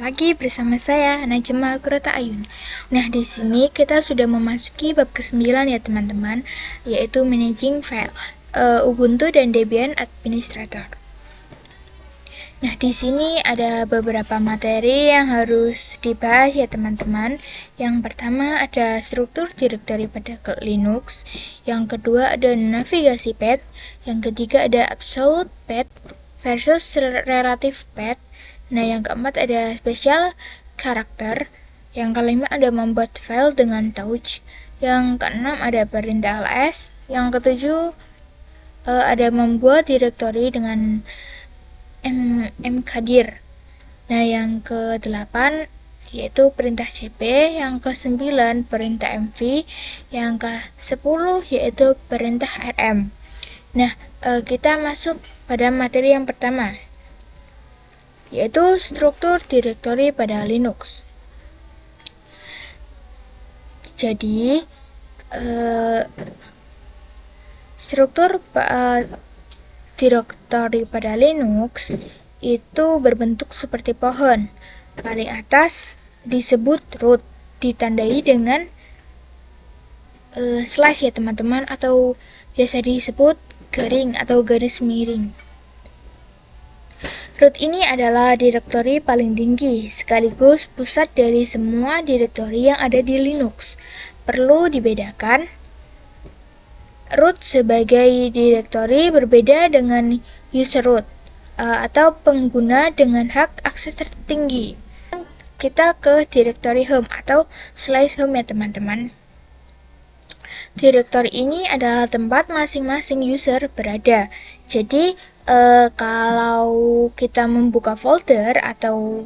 lagi bersama saya Najma Kurata Ayun. Nah, di sini kita sudah memasuki bab ke-9 ya teman-teman, yaitu managing file Ubuntu dan Debian Administrator. Nah, di sini ada beberapa materi yang harus dibahas ya teman-teman. Yang pertama ada struktur direktori pada Linux, yang kedua ada navigasi path, yang ketiga ada absolute path versus relative path. Nah, yang keempat ada special character, yang kelima ada membuat file dengan touch, yang keenam ada perintah ls, yang ketujuh ada membuat direktori dengan mkdir. Nah, yang ke-8 yaitu perintah cp, yang ke-9 perintah mv, yang ke-10 yaitu perintah rm. Nah, kita masuk pada materi yang pertama, yaitu struktur direktori pada Linux. Jadi, struktur direktori pada Linux itu berbentuk seperti pohon. Paling atas disebut root, ditandai dengan slash ya teman-teman, atau biasa disebut garing atau garis miring. Root ini adalah direktori paling tinggi, sekaligus pusat dari semua direktori yang ada di Linux. Perlu dibedakan, root sebagai direktori berbeda dengan user root, atau pengguna dengan hak akses tertinggi. Kita ke direktori home atau slash home ya teman-teman. Direktori ini adalah tempat masing-masing user berada. Jadi, kalau kita membuka folder atau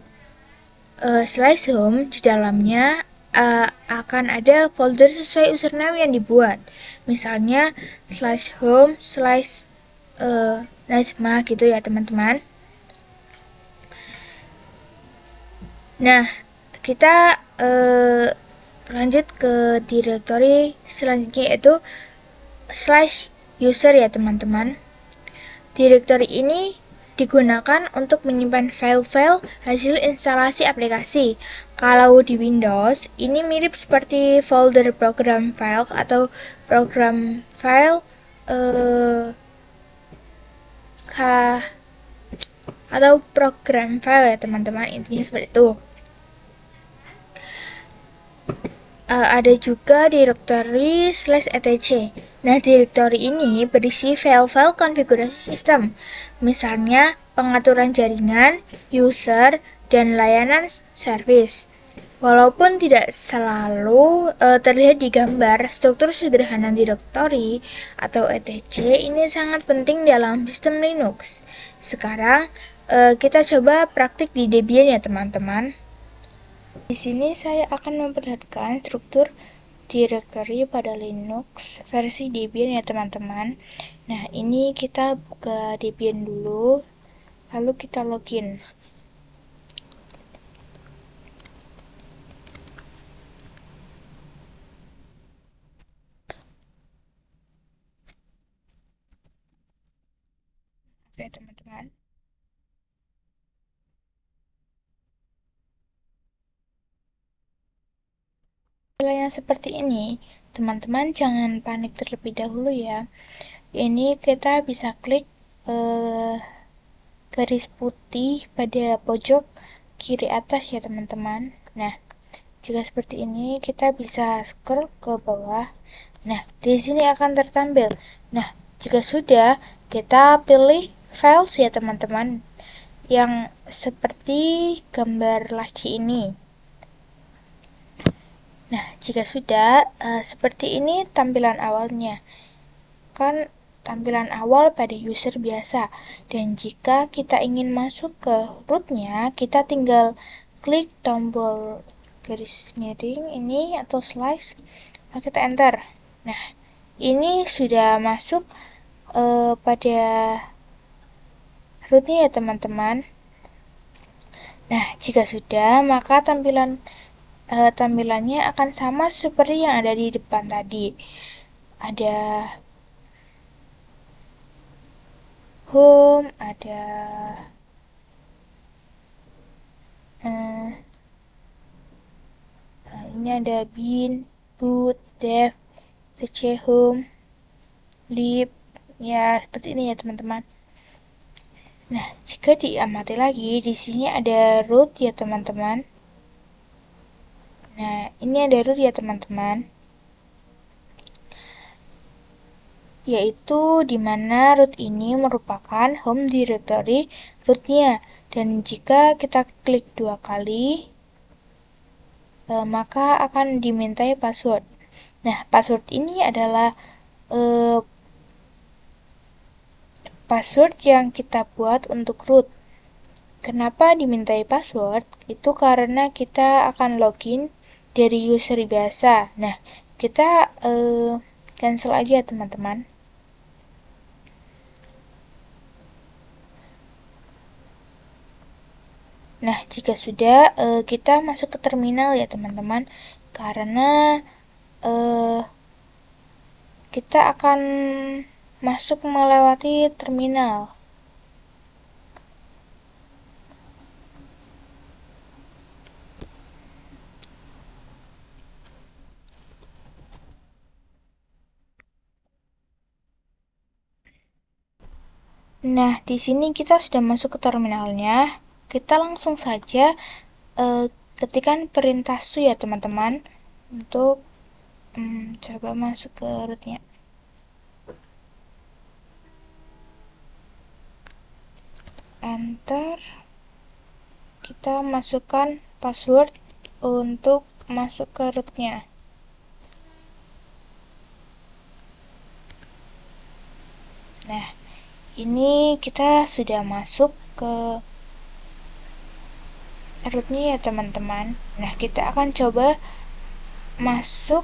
slash home, di dalamnya akan ada folder sesuai username yang dibuat. Misalnya slash home slash Najma gitu ya teman-teman. Nah, kita lanjut ke direktori selanjutnya, yaitu slash user ya teman-teman. Direktori ini digunakan untuk menyimpan file-file hasil instalasi aplikasi. Kalau di Windows, ini mirip seperti folder program file atau program file atau program file ya teman-teman, intinya seperti itu. Ada juga direktori /etc. Nah, direktori ini berisi file-file konfigurasi sistem, misalnya pengaturan jaringan, user, dan layanan service. Walaupun tidak selalu terlihat di gambar, struktur sederhana direktori atau etc. ini sangat penting dalam sistem Linux. Sekarang kita coba praktik di Debian ya teman-teman. Di sini saya akan memperlihatkan struktur direktori pada Linux versi Debian ya teman-teman. Nah, ini kita buka Debian dulu, lalu kita login. Oke teman-teman. Yang seperti ini, teman-teman jangan panik terlebih dahulu ya. Ini kita bisa klik garis putih pada pojok kiri atas ya teman-teman. Nah, jika seperti ini kita bisa scroll ke bawah. Nah, di sini akan tertampil. Nah, jika sudah, kita pilih files ya teman-teman, yang seperti gambar laci ini. Nah, jika sudah, seperti ini tampilan awalnya. Kan tampilan awal pada user biasa. Dan jika kita ingin masuk ke rootnya, kita tinggal klik tombol garis miring ini atau slash, lalu kita enter. Nah, ini sudah masuk pada rootnya ya teman-teman. Nah, jika sudah, maka tampilannya akan sama seperti yang ada di depan tadi. Ada home, ada Ini ada bin, boot, dev, tc home, lib, ya seperti ini ya teman-teman. Nah, jika diamati lagi, di sini ada root ya teman-teman. Nah, ini ada root ya teman-teman. Yaitu di mana root ini merupakan home directory rootnya. Dan jika kita klik 2 kali, maka akan dimintai password. Nah, password ini adalah password yang kita buat untuk root. Kenapa dimintai password? Itu karena kita akan login dari user biasa. Nah, kita cancel aja teman-teman. Nah, jika sudah, kita masuk ke terminal ya teman-teman. Karena kita akan masuk melewati terminal. Nah, di sini kita sudah masuk ke terminalnya. Kita langsung saja ketikkan perintah su ya teman-teman untuk coba masuk ke rootnya. Enter. Kita masukkan password untuk masuk ke rootnya. Nah, ini kita sudah masuk ke rootnya ya teman-teman. Nah, kita akan coba masuk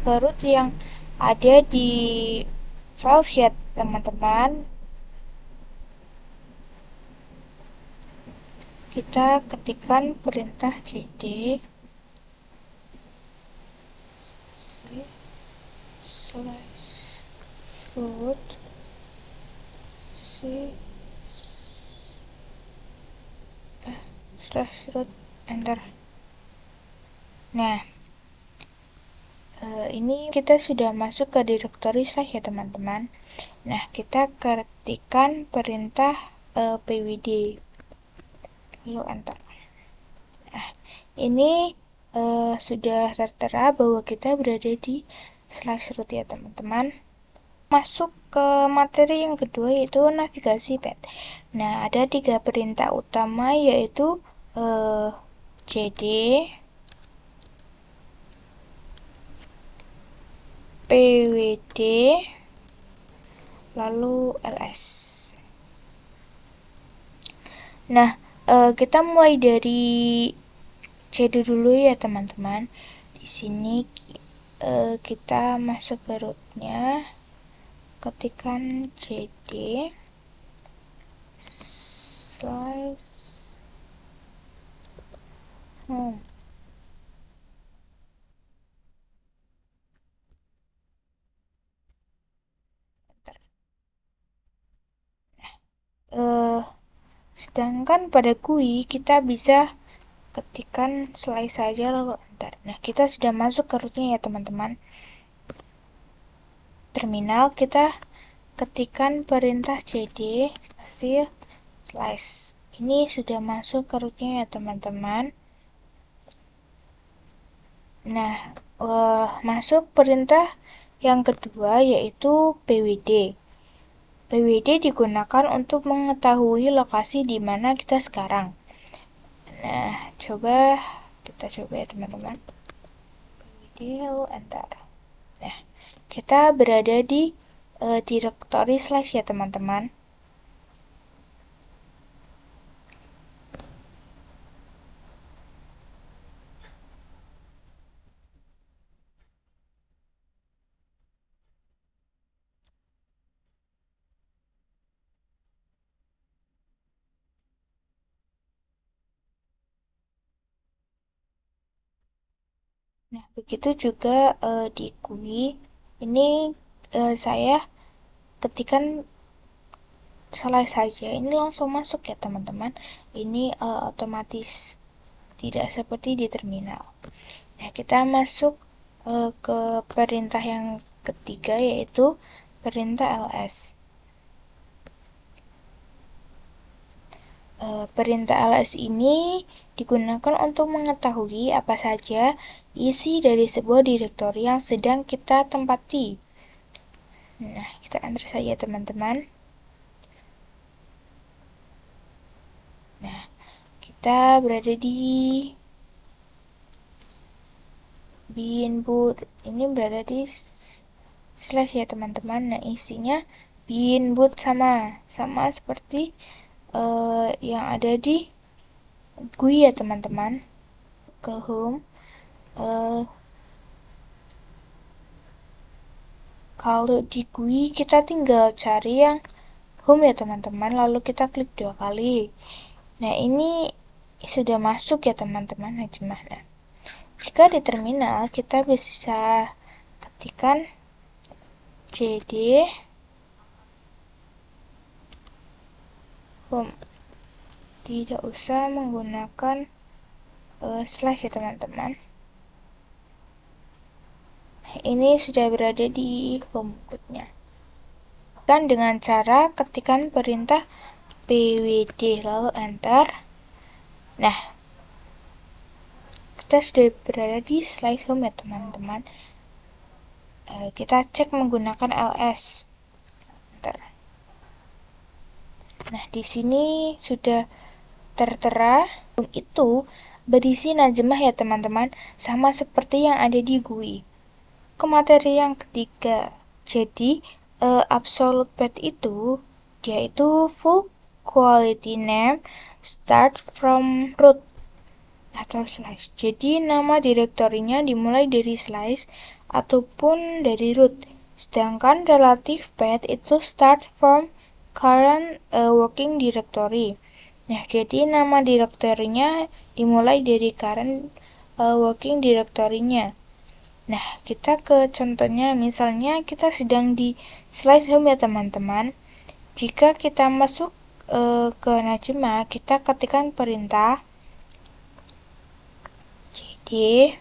ke root yang ada di Valve ya teman-teman. Kita ketikkan perintah cd root root enter. Nah, ini kita sudah masuk ke directory slash ya teman-teman. Nah, kita ketikkan perintah pwd lalu enter. Nah, ini sudah tertera bahwa kita berada di slash root ya teman-teman. Masuk ke materi yang kedua yaitu navigasi path. Nah, ada 3 perintah utama yaitu cd, pwd, lalu ls. Nah, kita mulai dari cd dulu ya teman-teman. Di sini kita masuk ke rootnya, ketikkan cd slash home. Sedangkan pada GUI kita bisa ketikkan slice saja lalu enter. Nah, kita sudah masuk ke rootnya ya teman-teman. Terminal kita ketikkan perintah cd slice. Ini sudah masuk ke rootnya ya teman-teman. Nah, masuk perintah yang kedua yaitu pwd. PWD digunakan untuk mengetahui lokasi di mana kita sekarang. Nah, kita coba ya teman-teman. PWD lalu enter. Nah, kita berada di directory slash ya teman-teman. Nah, begitu juga di GUI. Ini saya ketikkan selesai saja. Ini langsung masuk ya teman-teman. Ini otomatis tidak seperti di terminal. Nah, kita masuk ke perintah yang ketiga, yaitu perintah ls. Perintah ls ini digunakan untuk mengetahui apa saja isi dari sebuah direktori yang sedang kita tempati. Nah, kita enter saja teman-teman. Nah, kita berada di bin boot. Ini berada di slash ya teman-teman. Nah, isinya bin boot sama seperti yang ada di GUI ya teman-teman. Ke home. Kalau di GUI kita tinggal cari yang home ya teman-teman, lalu kita klik 2 kali. Nah, ini sudah masuk ya teman-teman Najmah. Nah, jika di terminal kita bisa ketikkan cd home, tidak usah menggunakan slash ya teman-teman. Ini sudah berada di home bootnya. Kan dengan cara ketikan perintah pwd lalu enter. Nah, kita sudah berada di slice home ya teman-teman. Kita cek menggunakan ls. Enter. Nah, di sini sudah tertera itu berisi Najmah ya teman-teman, sama seperti yang ada di GUI. Ke materi yang ketiga. Jadi absolute path itu dia itu full quality name start from root atau slice. Jadi nama direktorinya dimulai dari slice ataupun dari root. Sedangkan relative path itu start from current working directory. Nah, jadi nama direktorinya dimulai dari current working directory-nya. Nah, kita ke contohnya, misalnya kita sedang di slice home ya teman-teman. Jika kita masuk ke Najmah, kita ketikkan perintah cd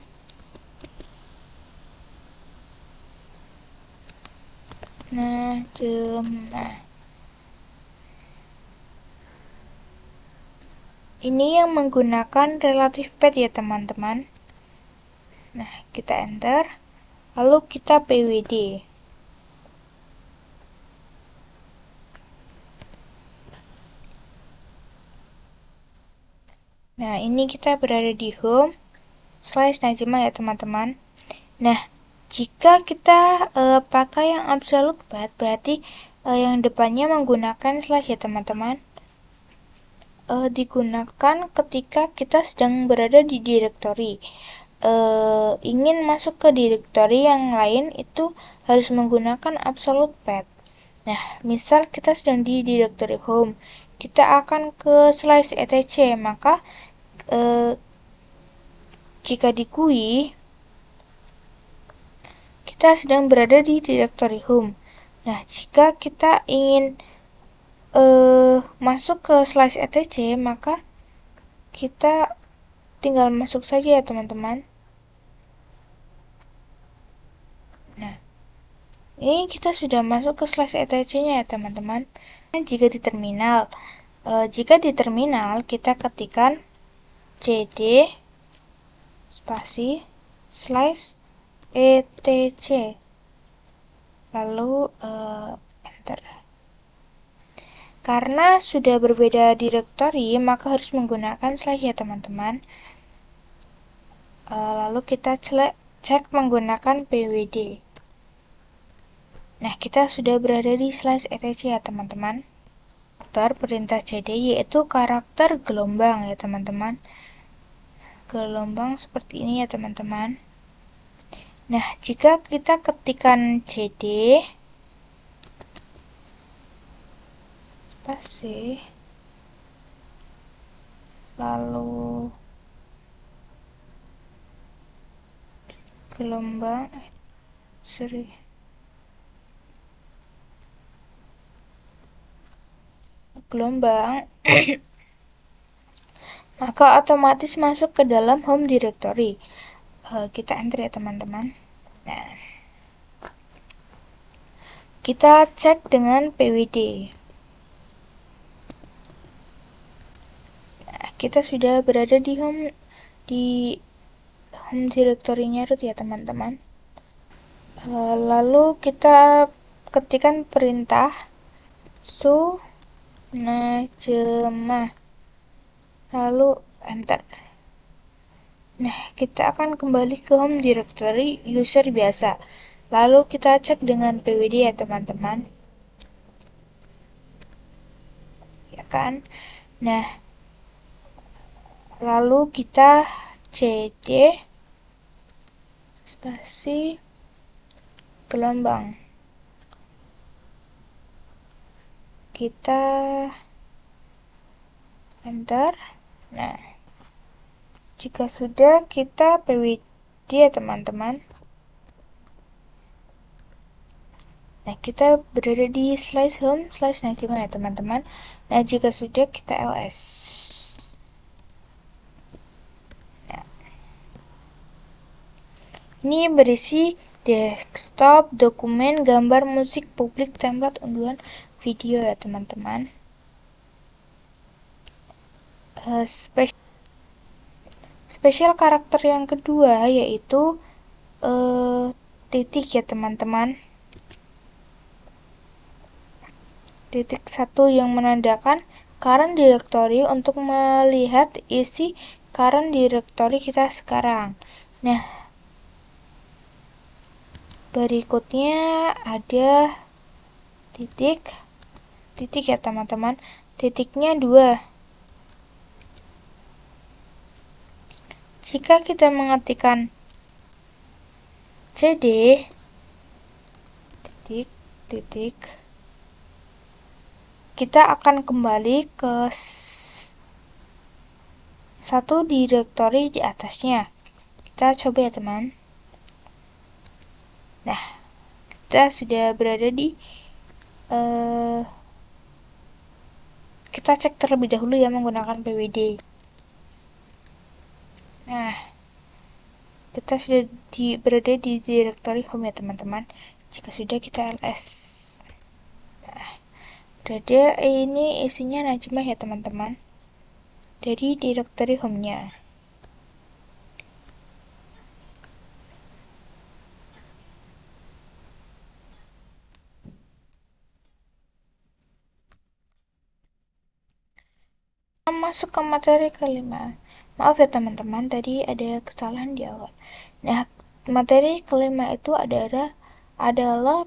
Najmah. Ini yang menggunakan relative path ya teman-teman. Nah, kita enter, lalu kita pwd. Nah, ini kita berada di home slash Najmah ya teman-teman. Nah, jika kita pakai yang absolute path, berarti yang depannya menggunakan slash ya teman-teman. Digunakan ketika kita sedang berada di direktori. Ingin masuk ke direktori yang lain itu harus menggunakan absolute path. Nah, misal kita sedang di direktori home, kita akan ke slash etc, maka jika di GUI kita sedang berada di direktori home. Nah, jika kita ingin masuk ke slash etc, maka kita tinggal masuk saja ya teman-teman. Nah, ini kita sudah masuk ke slash etc-nya ya teman-teman. Jika di terminal kita ketikkan cd spasi slash etc lalu enter. Karena sudah berbeda direktori, maka harus menggunakan slash ya teman-teman. Lalu kita cek menggunakan pwd. Nah, kita sudah berada di slash etc ya teman-teman. Karakter perintah cd yaitu karakter gelombang ya teman-teman. Gelombang seperti ini ya teman-teman. Nah, jika kita ketikkan cd spasi lalu gelombang maka otomatis masuk ke dalam home directory. Kita enter ya teman-teman. Nah, kita cek dengan pwd. Nah, kita sudah berada di home directory-nya root ya teman-teman. Lalu kita ketikkan perintah su najemah, lalu enter. Nah, kita akan kembali ke home directory user biasa. Lalu kita cek dengan pwd ya teman-teman. Ya kan? Nah, lalu kita cd spasi gelombang. Kita enter. Nah, jika sudah, kita pwd ya teman-teman. Nah, kita berada di slash home slash najimah ya teman-teman. Nah, jika sudah, kita ls. Nah, ini berisi desktop, dokumen, gambar, musik, publik, template, unduhan, video ya teman-teman. Spesial karakter yang kedua yaitu titik ya teman-teman. Titik 1 yang menandakan current directory untuk melihat isi current directory kita sekarang. Nah, berikutnya ada titik ya teman-teman. Titiknya 2. Jika kita mengetikkan cd titik, kita akan kembali ke satu directory di atasnya. Kita coba ya teman. Nah, kita sudah berada di kita cek terlebih dahulu ya menggunakan pwd. Nah, kita sudah berada di directory home ya teman-teman. Jika sudah, kita ls. Nah, berada ini isinya najimah ya teman-teman, dari directory home-nya. Masuk ke materi kelima. Maaf ya teman-teman, tadi ada kesalahan di awal. Nah, materi kelima itu adalah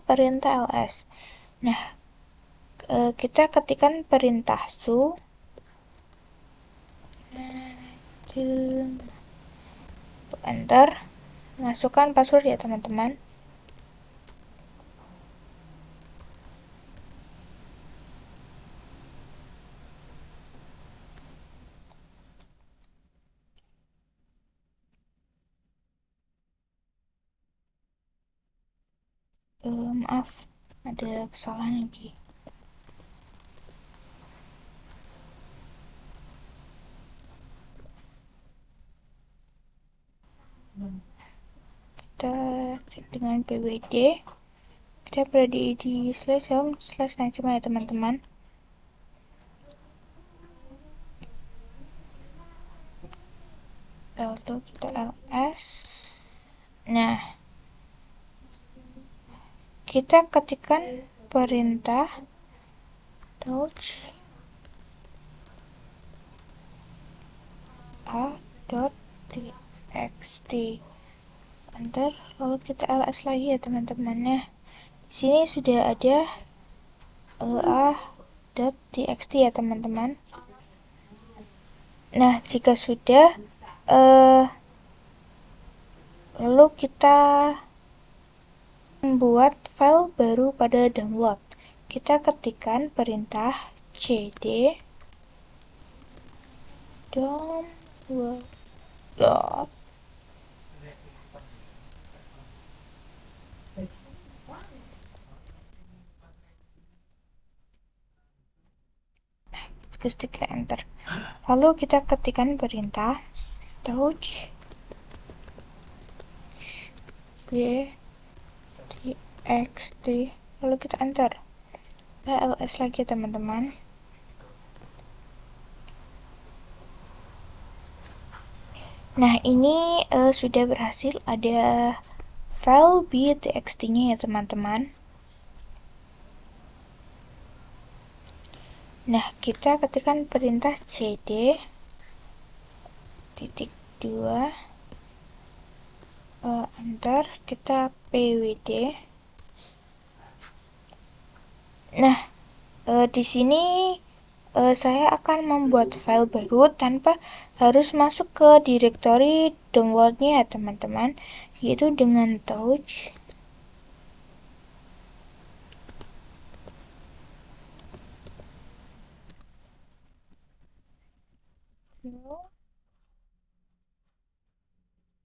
perintah ls. Nah, kita ketikkan perintah su enter, masukkan password ya teman-teman. Maaf, ada kesalahan lagi. Kita cek dengan pwd. Kita berada di slash home slash najimah ya teman-teman. Lalu kita ls. Nah, kita ketikkan perintah touch a.txt enter, lalu kita ls lagi ya teman-teman. Nah, di sini sudah ada a.txt ya teman-teman. Nah, jika sudah, lalu kita membuat file baru pada download. Kita ketikkan perintah cd download. terus kita enter. Lalu kita ketikkan perintah touch btxt, lalu kita enter. ls lagi teman-teman. Nah ini sudah berhasil, ada file btxt nya ya teman-teman. Nah kita ketikkan perintah cd titik 2 enter, kita pwd. Nah di sini saya akan membuat file baru tanpa harus masuk ke directory downloadnya ya teman-teman, yaitu dengan touch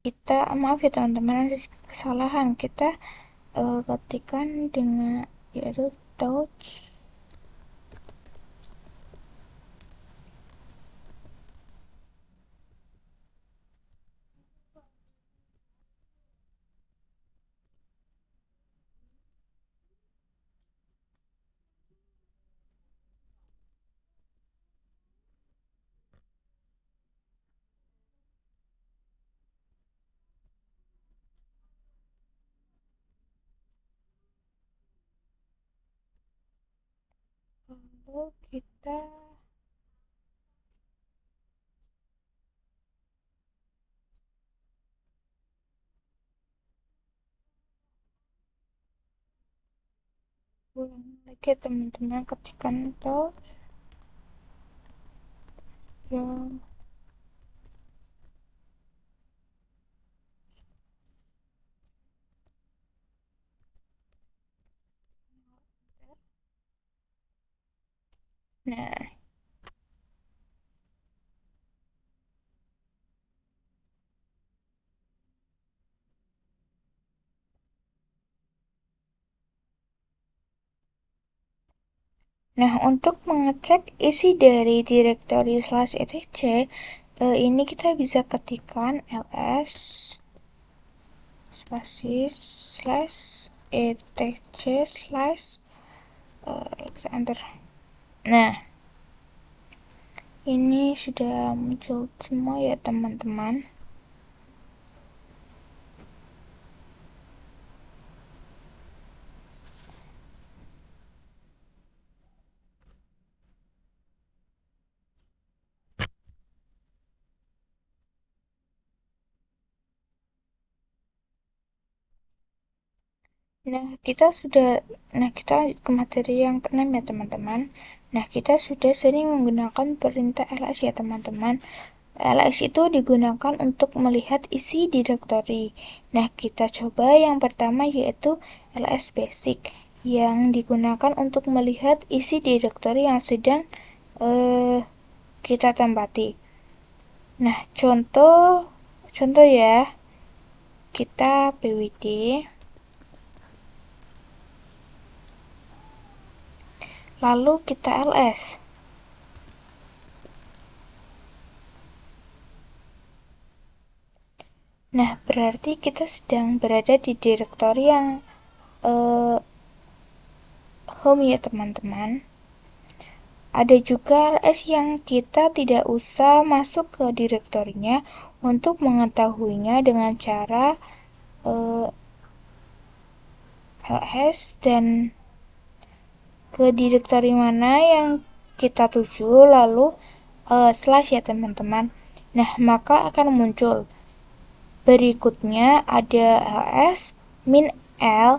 kita, maaf ya teman-teman, ada kesalahan, kita ketikkan dengan yaitu touch lalu kita ulang lagi teman-teman, ketikkan touch yang nah untuk mengecek isi dari directory /etc, ini kita bisa ketikkan ls spasis /etc kita enter. Nah ini sudah muncul semua ya teman-teman. Kita lanjut ke materi yang keenam ya teman-teman. Nah kita sudah sering menggunakan perintah ls ya teman-teman. ls itu digunakan untuk melihat isi directory. Nah kita coba yang pertama, yaitu ls basic, yang digunakan untuk melihat isi directory yang sedang kita tempati. Nah contoh ya, kita pwd lalu kita ls. Nah berarti kita sedang berada di directory yang home ya teman-teman. Ada juga ls yang kita tidak usah masuk ke direktorinya untuk mengetahuinya dengan cara ls dan ke direktori mana yang kita tuju, lalu slash ya teman-teman. Nah maka akan muncul berikutnya ada ls min l.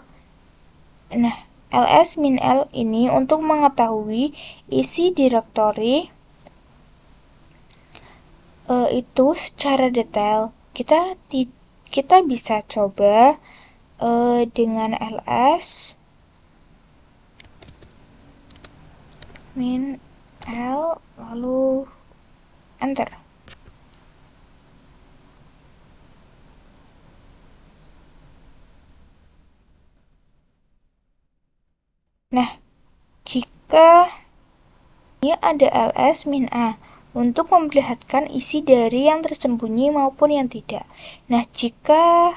Nah ls min l ini untuk mengetahui isi direktori itu secara detail. Kita bisa coba dengan ls min l lalu enter. Nah jika Ini ada ls-a untuk memperlihatkan isi dari yang tersembunyi maupun yang tidak. Nah, jika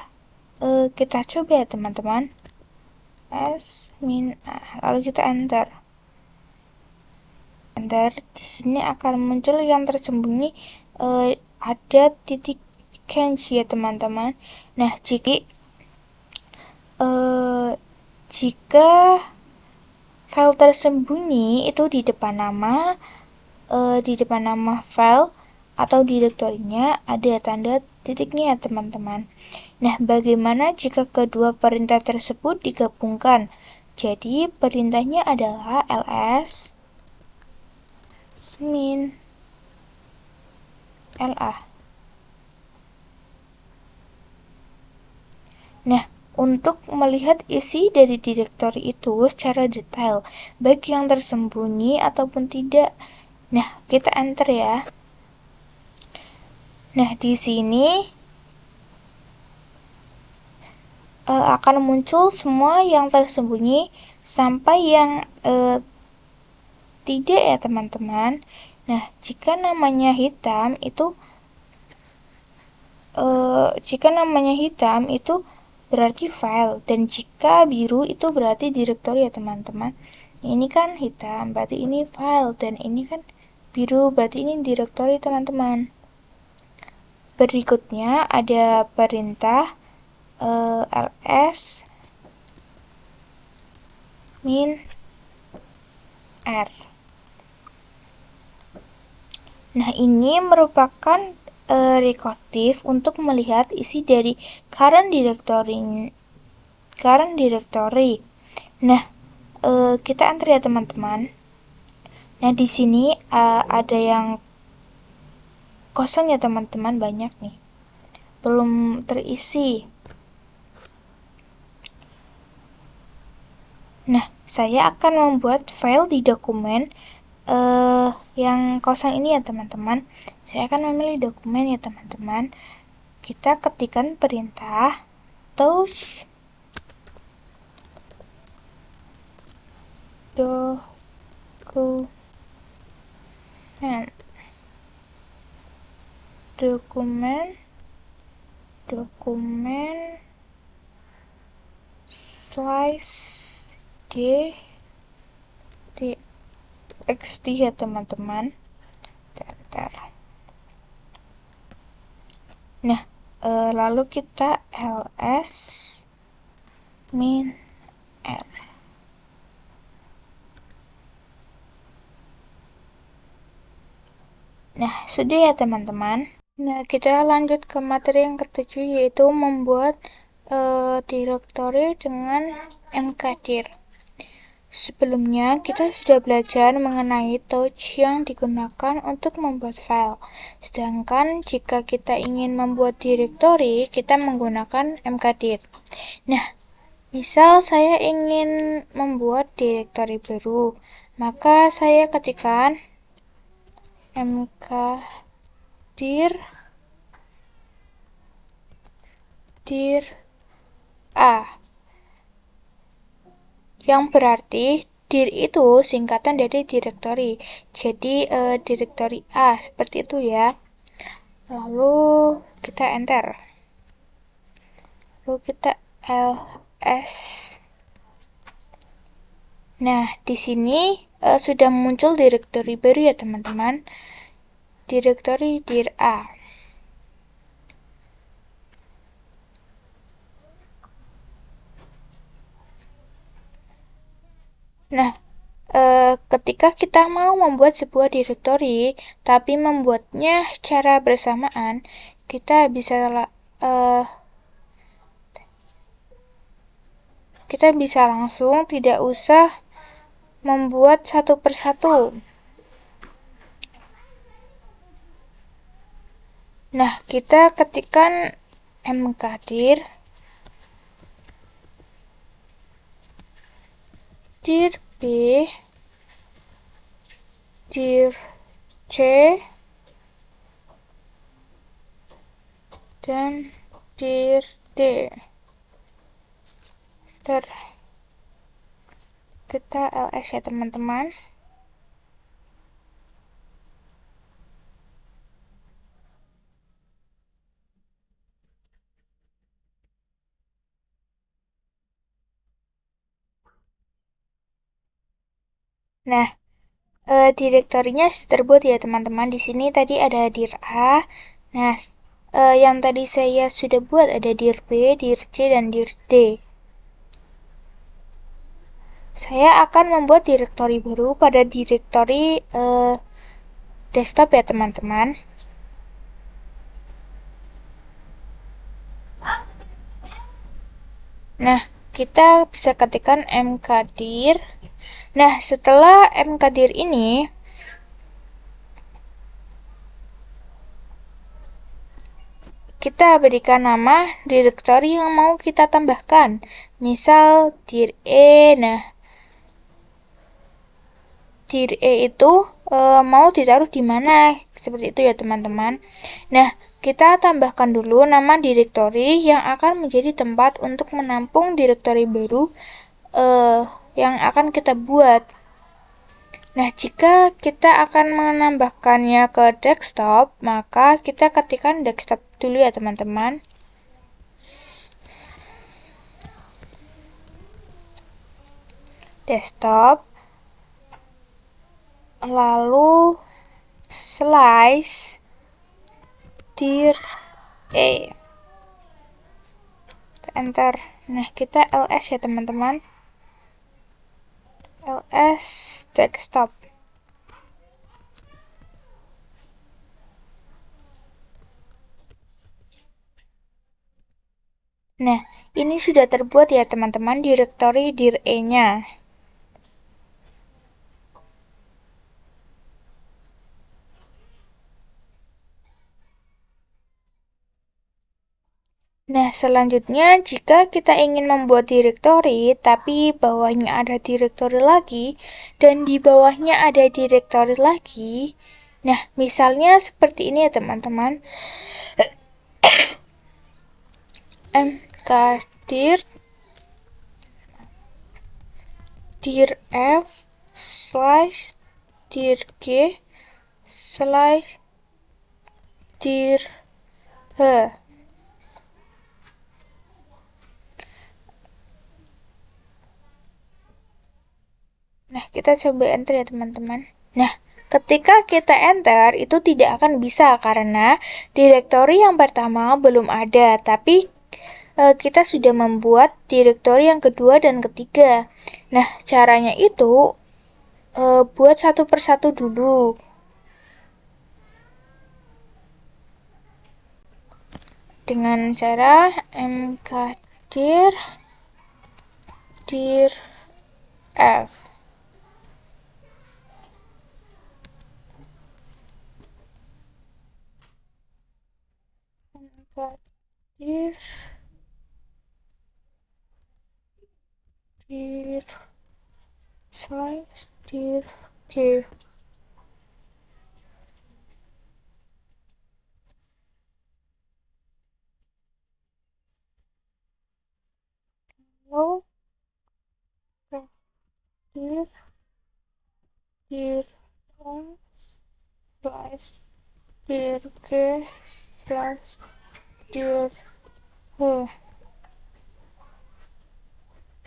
kita coba ya teman-teman, s-a, lalu kita enter. Di sini akan muncul yang tersembunyi, ada titik kanji ya teman-teman. Nah, jika file tersembunyi itu di depan nama file atau direktorinya ada tanda titiknya ya teman-teman. Nah, bagaimana jika kedua perintah tersebut digabungkan? Jadi perintahnya adalah ls min la. Nah, untuk melihat isi dari direktori itu secara detail, baik yang tersembunyi ataupun tidak. Nah, kita enter ya. Nah, di sini akan muncul semua yang tersembunyi sampai yang tidak ya teman-teman. Nah, jika namanya hitam itu berarti file, dan jika biru itu berarti direktori ya teman-teman. Ini kan hitam, berarti ini file, dan ini kan biru, berarti ini direktori teman-teman. Berikutnya ada perintah ls min r. Nah, ini merupakan rekursiv untuk melihat isi dari current directory. Nah, kita enter ya teman-teman. Nah, di sini ada yang kosong ya teman-teman, banyak nih, belum terisi. Nah, saya akan membuat file di dokumen yang kosong ini ya teman-teman. Saya akan memilih dokumen ya teman-teman. Kita ketikkan perintah touch dokumen slice txt ya teman-teman. Nah, lalu kita ls min r. Nah, sudah ya teman-teman. Nah, kita lanjut ke materi yang ketujuh, yaitu membuat direktori dengan mkdir. Sebelumnya, kita sudah belajar mengenai touch yang digunakan untuk membuat file. Sedangkan jika kita ingin membuat direktori, kita menggunakan mkdir. Nah, misal saya ingin membuat direktori baru, maka saya ketikkan mkdir dir a, yang berarti dir itu singkatan dari direktori. Jadi direktori A, seperti itu ya. Lalu kita enter. Lalu kita ls. Nah, di sini sudah muncul direktori baru ya teman-teman. Direktori dir A. Nah, ketika kita mau membuat sebuah direktori, tapi membuatnya secara bersamaan, kita bisa langsung, tidak usah membuat satu persatu. Nah, kita ketikkan mkdir dir B, dir C, dan dir D. Kita ls ya teman-teman. Nah, direktorinya sudah terbuat ya teman-teman. Di sini tadi ada dir A. Nah, yang tadi saya sudah buat ada dir B, dir C, dan dir D. Saya akan membuat direktori baru pada direktori desktop ya teman-teman. Nah, kita bisa ketikkan mkdir. Nah, setelah mkdir ini, kita berikan nama direktori yang mau kita tambahkan. Misal dir E. Nah, dir E itu mau ditaruh di mana? Seperti itu ya teman-teman. Nah, kita tambahkan dulu nama direktori yang akan menjadi tempat untuk menampung direktori baru yang akan kita buat. Nah, jika kita akan menambahkannya ke desktop, maka kita ketikkan desktop dulu ya teman-teman. Desktop, lalu slice dir E. Enter. Nah, kita ls ya teman-teman. ls desktop. Nah, ini sudah terbuat ya teman-teman direktori dir E-nya. Nah, selanjutnya jika kita ingin membuat direktori, tapi bawahnya ada direktori lagi, dan di bawahnya ada direktori lagi, nah, misalnya seperti ini ya teman-teman, mkdir dir F slash dir G slash dir H. Nah, kita coba enter ya teman-teman. Nah, ketika kita enter, itu tidak akan bisa karena direktori yang pertama belum ada, tapi kita sudah membuat direktori yang kedua dan ketiga. Nah, caranya itu buat satu persatu dulu. Dengan cara mkdir dir F. Mkdir dir slash dir G. Lalu dir dir slash dir G slash dir H.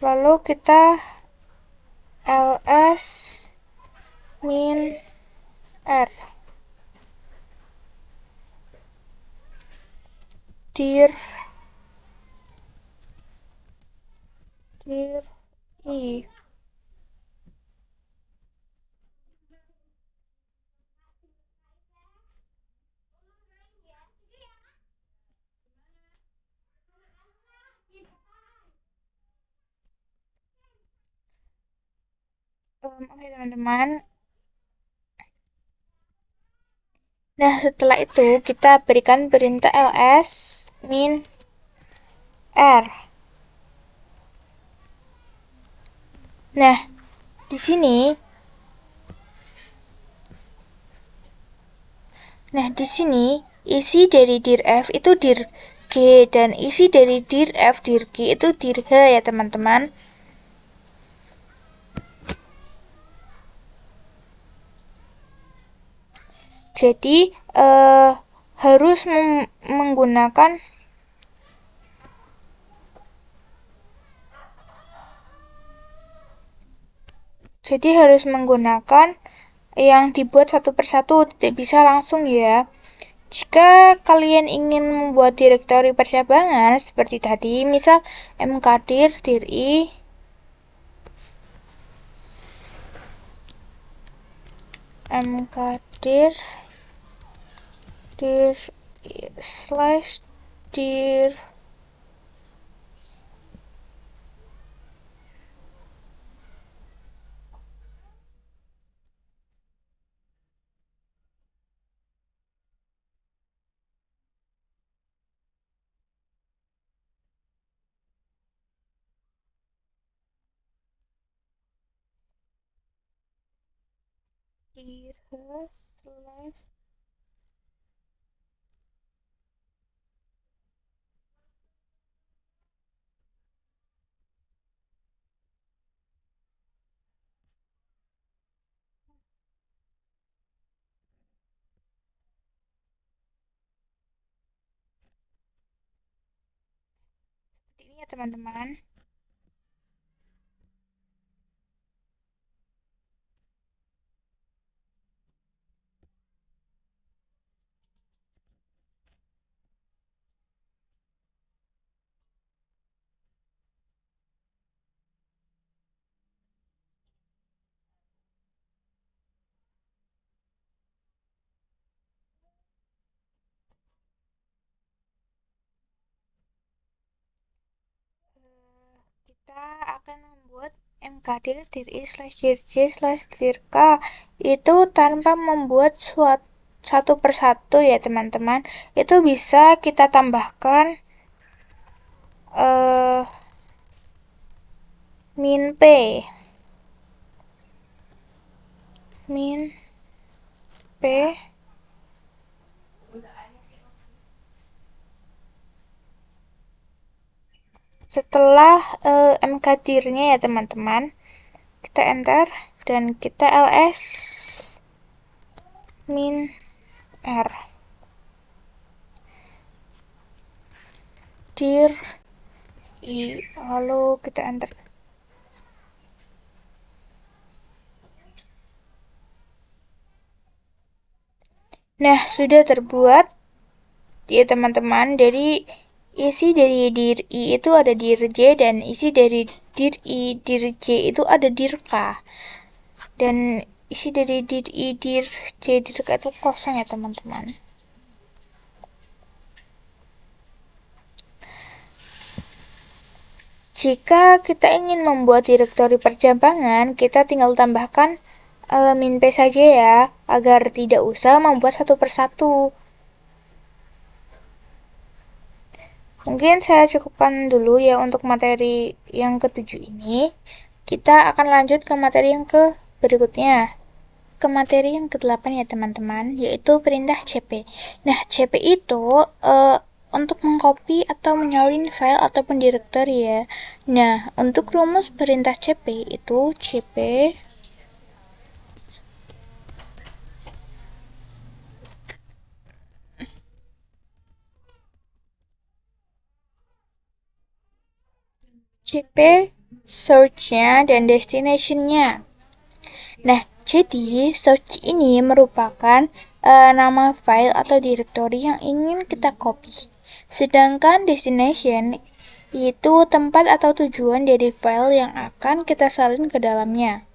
Lalu kita ls min r dir I. Oke teman-teman. Nah, setelah itu kita berikan perintah ls min r. Nah, di sini isi dari dir F itu dir G dan isi dari dir F dir G itu dir H ya teman-teman. Jadi harus menggunakan Jadi harus menggunakan yang dibuat satu persatu, tidak bisa langsung ya. Jika kalian ingin membuat direktori percabangan seperti tadi, misal mkdir diri mkdir dir slash dir dir slash seperti ini ya teman-teman. Kita akan membuat mkdir diri slash dirj slash dirk itu tanpa membuat satu persatu ya teman-teman. Itu bisa kita tambahkan min p setelah mkdirnya ya teman-teman. Kita enter dan kita ls min r dir i, lalu kita enter. Nah, sudah terbuat ya teman-teman. Jadi isi dari dir i itu ada dir j, dan isi dari dir i dir j itu ada dir k, dan isi dari dir i dir j dir k itu kosong ya teman-teman. Jika kita ingin membuat direktori percabangan, kita tinggal tambahkan min p saja ya, agar tidak usah membuat satu persatu. Mungkin saya cukupkan dulu ya untuk materi yang ketujuh ini. Kita akan lanjut ke materi yang ke berikutnya. Ke materi yang ke-8 ya teman-teman, yaitu perintah cp. Nah, cp itu untuk mengcopy atau menyalin file ataupun direktori ya. Nah, untuk rumus perintah cp itu cp source-nya dan destination-nya. Nah, jadi search ini merupakan nama file atau directory yang ingin kita copy. Sedangkan destination itu tempat atau tujuan dari file yang akan kita salin ke dalamnya.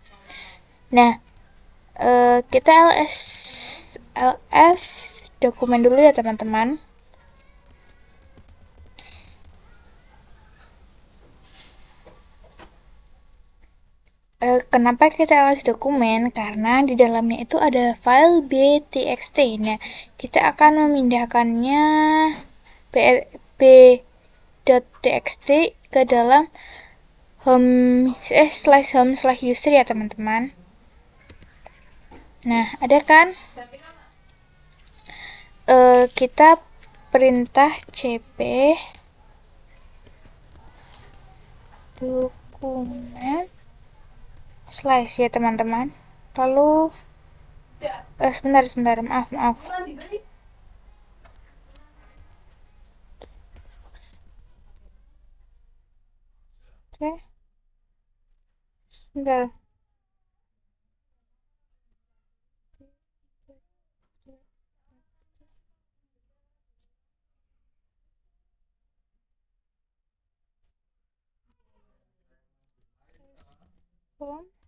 Nah, kita ls dokumen dulu ya teman-teman. Kenapa kita ls dokumen? Karena di dalamnya itu ada file b.txt. Nah, kita akan memindahkannya b.txt ke dalam home user ya teman-teman. Nah, ada kan? Kita perintah cp dokumen slash ya teman-teman. Lalu sebentar, maaf. Oke, sebentar.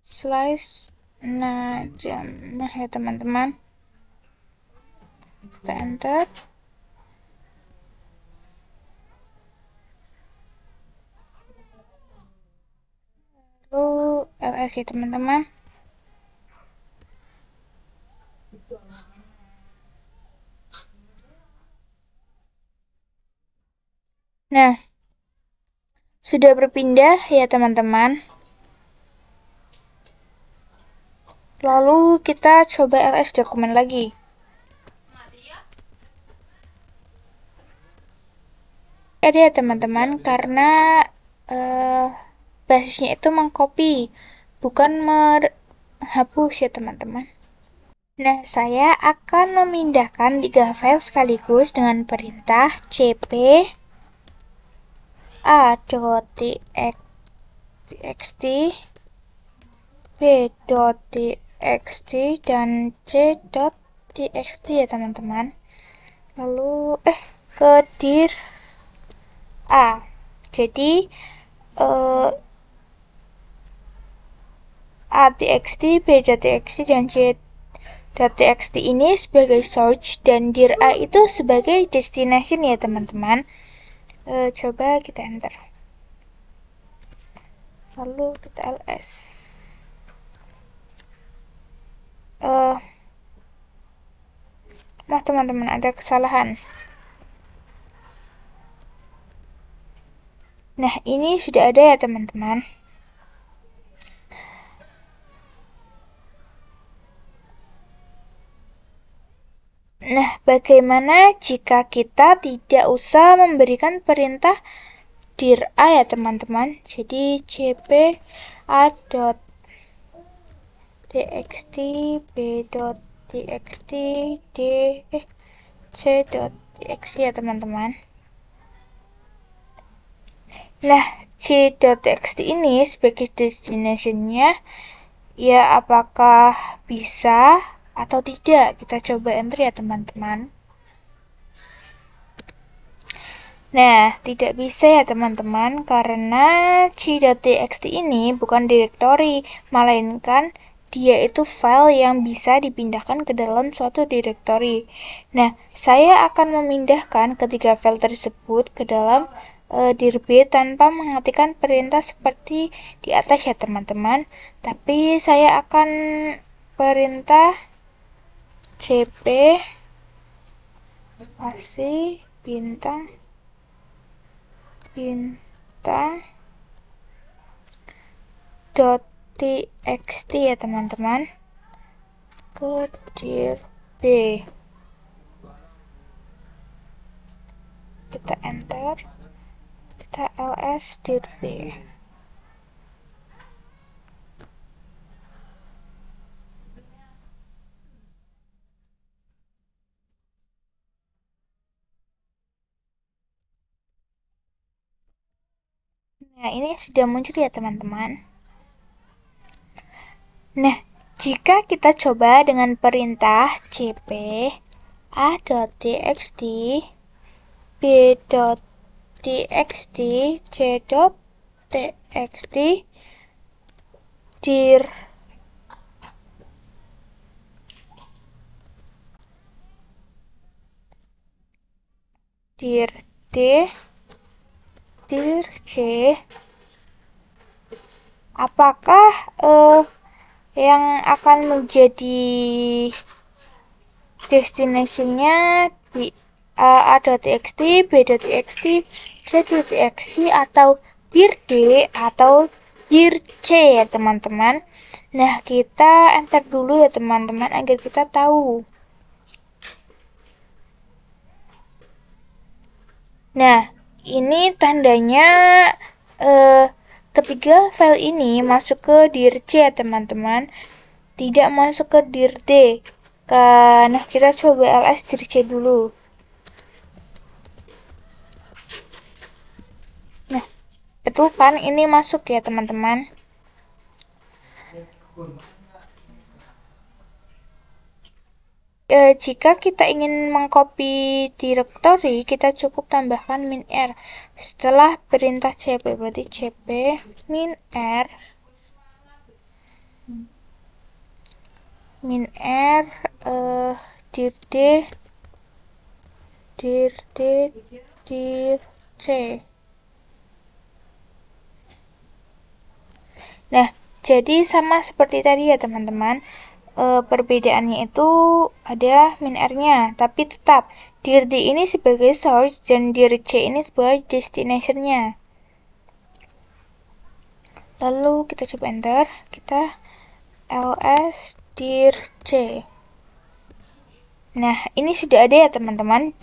slice najamah ya teman-teman. Kita enter. Lalu ls ya teman-teman. Nah, sudah berpindah ya teman-teman. Lalu kita coba ls dokumen lagi. Ada ya teman-teman, karena basisnya itu mengcopy, bukan menghapus ya teman-teman. Nah, saya akan memindahkan 3 file sekaligus dengan perintah cp a.txt, b.txt, dan c.txt ya teman-teman. Lalu ke dir a. Jadi a.txt, b.txt, dan c.txt ini sebagai source dan dir a itu sebagai destination ya teman-teman. Coba kita enter. Lalu kita ls. Nah teman-teman, ada kesalahan. Nah, ini sudah ada ya teman-teman. Nah, bagaimana jika kita tidak usah memberikan perintah dir a ya teman-teman? Jadi cp a.txt, b.txt, c.txt ya teman-teman. Nah, c.txt ini sebagai destination-nya ya apakah bisa atau tidak? Kita coba enter ya teman-teman. Nah, tidak bisa ya teman-teman, karena c.txt ini bukan directory, melainkan dia itu file yang bisa dipindahkan ke dalam suatu directory. Nah, saya akan memindahkan ketiga file tersebut ke dalam dir B tanpa mengetikkan perintah seperti di atas ya teman-teman. Tapi saya akan perintah cp spasi bintang .txt ya teman-teman ke dir B. Kita enter, kita ls dir B. Nah, ini sudah muncul ya teman-teman. Nah, jika kita coba dengan perintah cp a.txt, b.txt, c.txt, dir d, dir c, apakah yang akan menjadi destination-nya di a.txt, b.txt, c.txt, atau dir D atau dir C ya teman-teman. Nah, kita enter dulu ya teman-teman agar kita tahu. Nah, ini tandanya ketiga file ini masuk ke dir C ya teman-teman, tidak masuk ke dir D. Nah, kita coba ls dir C dulu. Nah, betul kan, ini masuk ya teman-teman. Jika kita ingin mengcopy directory, kita cukup tambahkan -r setelah perintah cp, berarti cp -r min R, dir D, dir D, dir C. Nah, jadi sama seperti tadi ya teman-teman. Perbedaannya itu ada min R-nya, tapi tetap dir D ini sebagai source dan dir C ini sebagai destination-nya. Lalu kita coba enter, kita ls dir C. Nah, ini sudah ada ya teman-teman,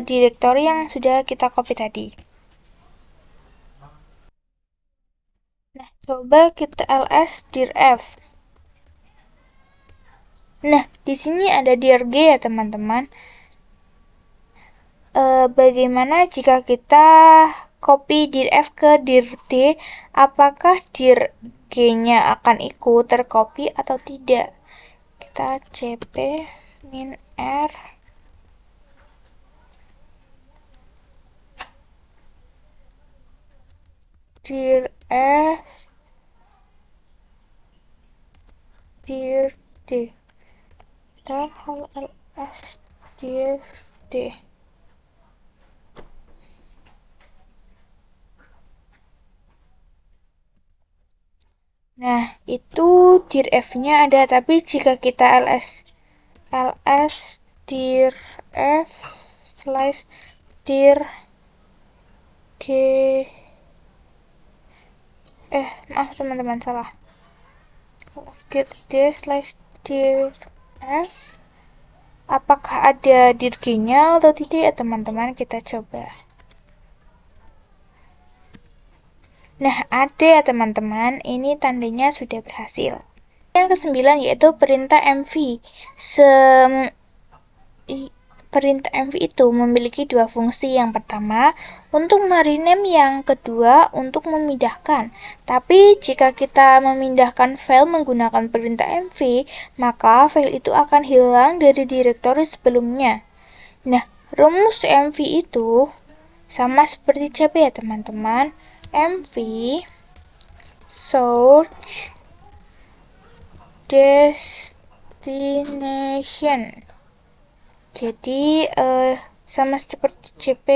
direktori yang sudah kita copy tadi. Nah, coba kita ls dir F. Nah, di sini ada dir G ya teman-teman. Bagaimana jika kita copy dir F ke dir D, apakah dir G-nya akan ikut tercopy atau tidak? Kita cp min R dir F dir D dan ls dir D. Nah, itu dir F-nya ada, tapi jika kita ls dir F slash dir G, maaf teman-teman, salah. Dir D slash dir F, apakah ada dir G-nya atau tidak ya teman-teman? Kita coba. Nah, ada ya teman-teman, ini tandanya sudah berhasil. Yang ke-9 yaitu perintah MV. Perintah MV itu memiliki dua fungsi. Yang pertama, untuk merename, yang kedua, untuk memindahkan. Tapi jika kita memindahkan file menggunakan perintah MV, maka file itu akan hilang dari direktori sebelumnya. Nah, rumus MV itu sama seperti CP ya teman-teman. MV search destination. Jadi sama seperti CP,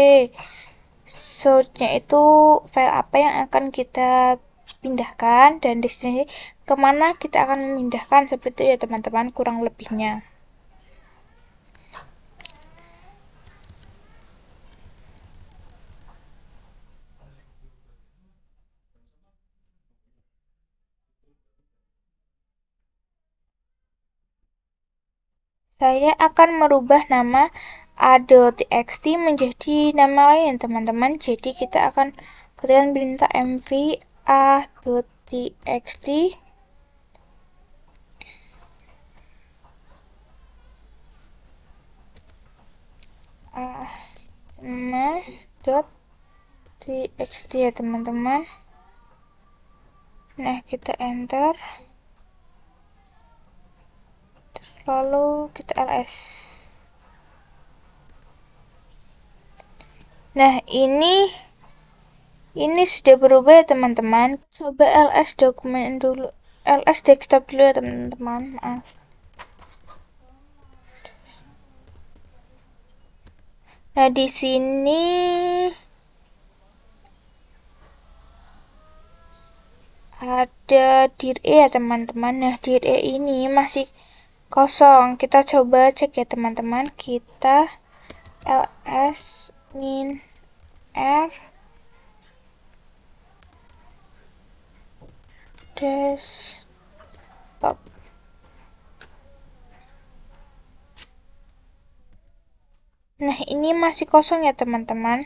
source-nya itu file apa yang akan kita pindahkan dan destinasi kemana kita akan memindahkan, seperti itu ya teman-teman kurang lebihnya. Saya akan merubah nama a.txt menjadi nama lain teman-teman. Jadi kita akan kemudian perintah mv a.txt txt ya teman-teman. Nah, kita enter, lalu kita ls. Nah, ini sudah berubah ya teman-teman. Coba ls dokumen dulu, ls desktop dulu ya teman-teman, maaf. Nah, di sini ada dir E ya teman-teman. Nah, dir E ini masih kosong. Kita coba cek ya teman-teman. Kita ls min R desktop. Nah, ini masih kosong ya teman-teman.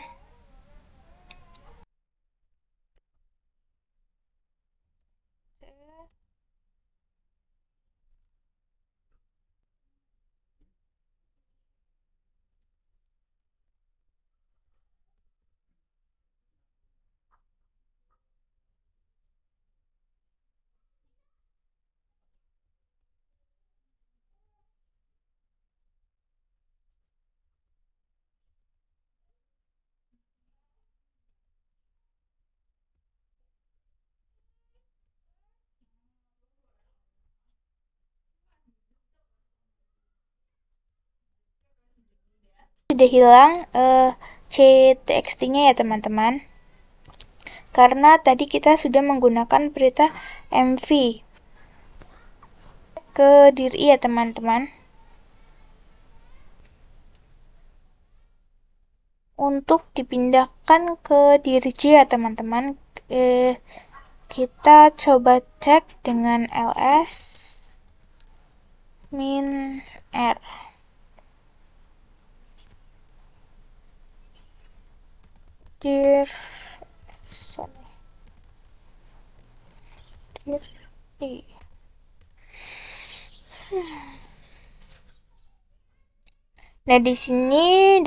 sudah hilang ctxt-nya ya teman-teman, karena tadi kita sudah menggunakan perintah mv ke diri ya teman-teman. Untuk dipindahkan ke diri J ya teman-teman, kita coba cek dengan ls min r dir i. Nah, di sini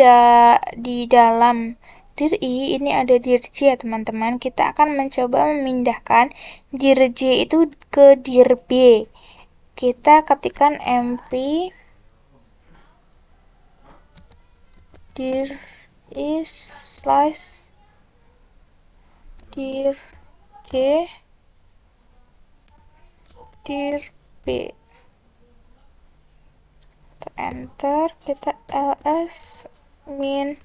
di dalam dir i ini ada dir j ya teman-teman. Kita akan mencoba memindahkan dir j itu ke dir b. Kita ketikkan mv dir is slash dir j dir b. Enter, kita ls min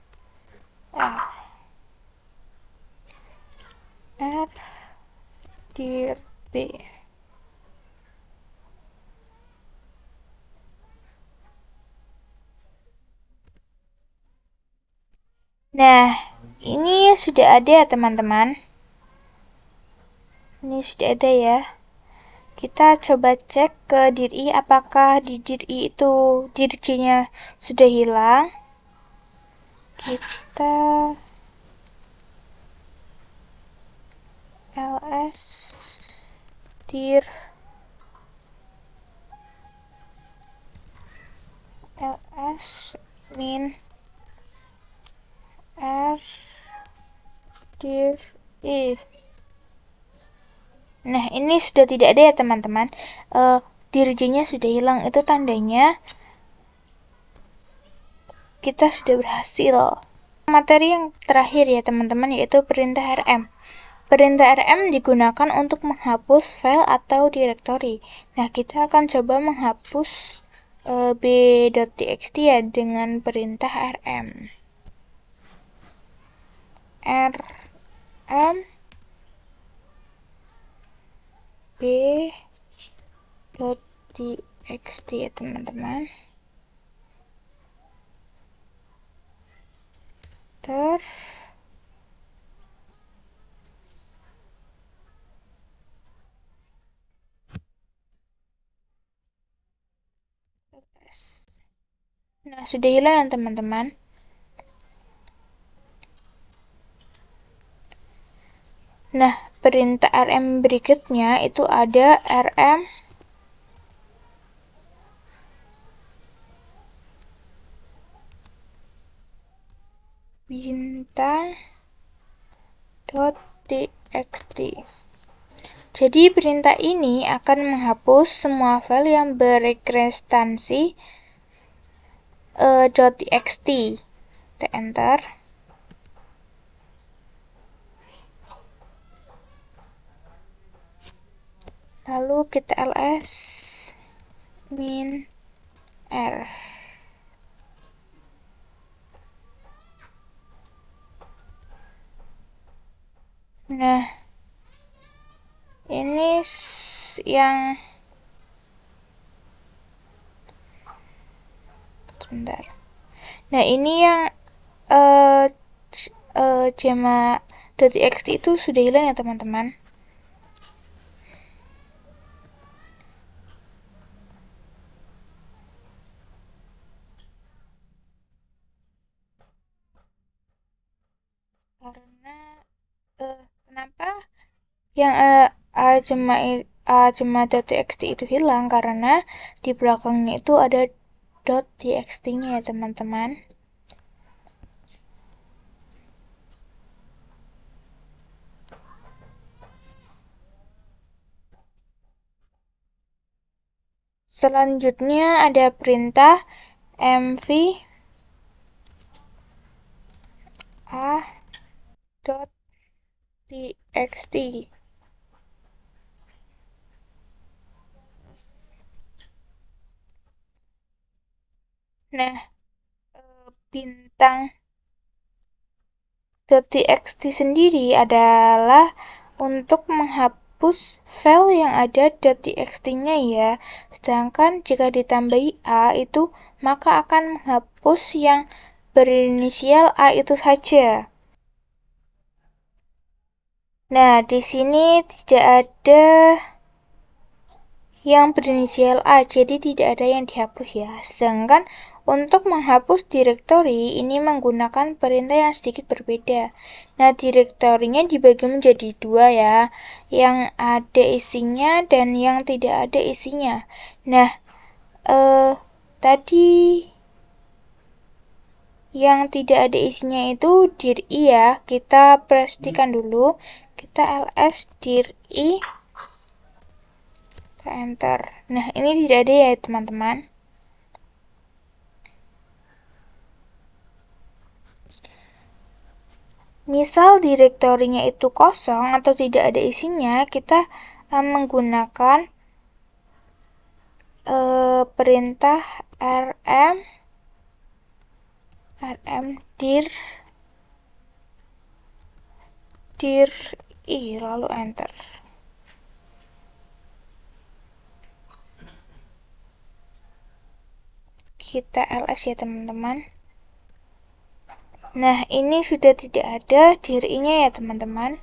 r dir b. Nah, ini sudah ada ya teman-teman. Ini sudah ada ya. Kita coba cek ke dir i apakah di dir i itu dir j-nya sudah hilang. Kita ls dir ls min r dir i. Nah, ini sudah tidak ada ya teman-teman. Dir j-nya sudah hilang, itu tandanya kita sudah berhasil. Materi yang terakhir ya teman-teman, yaitu perintah rm. Perintah rm digunakan untuk menghapus file atau direktori. Nah, kita akan coba menghapus b.txt ya dengan perintah rm. rm b.txt ya teman-teman. Nah, sudah hilang ya teman-teman. Nah, perintah rm berikutnya itu ada rm bintang.txt. Jadi perintah ini akan menghapus semua file yang berekstensi .txt. Kita enter. Lalu kita ls min r. Nah, ini yang sebentar. Nah, ini yang jema.txt itu sudah hilang ya teman-teman. Karena kenapa yang jema.txt itu hilang? Karena di belakangnya itu ada .txt-nya ya teman-teman. Selanjutnya ada perintah mv a.txt. Nah, bintang .txt sendiri adalah untuk menghapus file yang ada .txt-nya ya. Sedangkan jika ditambahi A itu maka akan menghapus yang berinisial A itu saja. Nah, di sini tidak ada yang berinisial A, jadi tidak ada yang dihapus ya. Sedangkan untuk menghapus direktori ini menggunakan perintah yang sedikit berbeda. Nah, direktorinya dibagi menjadi dua ya, yang ada isinya dan yang tidak ada isinya. Nah, tadi yang tidak ada isinya itu dir i ya, kita pastikan dulu. Kita ls dir i, kita enter. Nah, ini tidak ada ya teman-teman. Misal direktorinya itu kosong atau tidak ada isinya, kita menggunakan perintah rm dir i lalu enter. Kita ls ya teman-teman. Nah, ini sudah tidak ada dir i-nya ya teman-teman.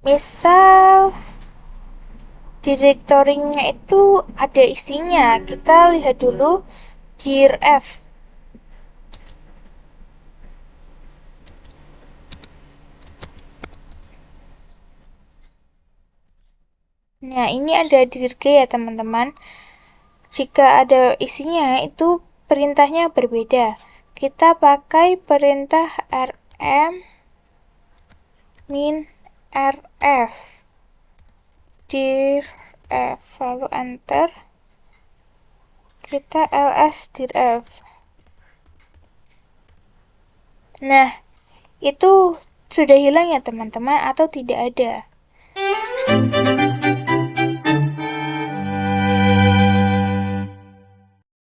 Misal direktorinya itu ada isinya, kita lihat dulu dir f. Nah, ini ada dir g ya teman-teman. Jika ada isinya itu perintahnya berbeda. Kita pakai perintah rm min rf dir f lalu enter. Kita ls dir f. Nah, itu sudah hilang ya teman-teman atau tidak ada?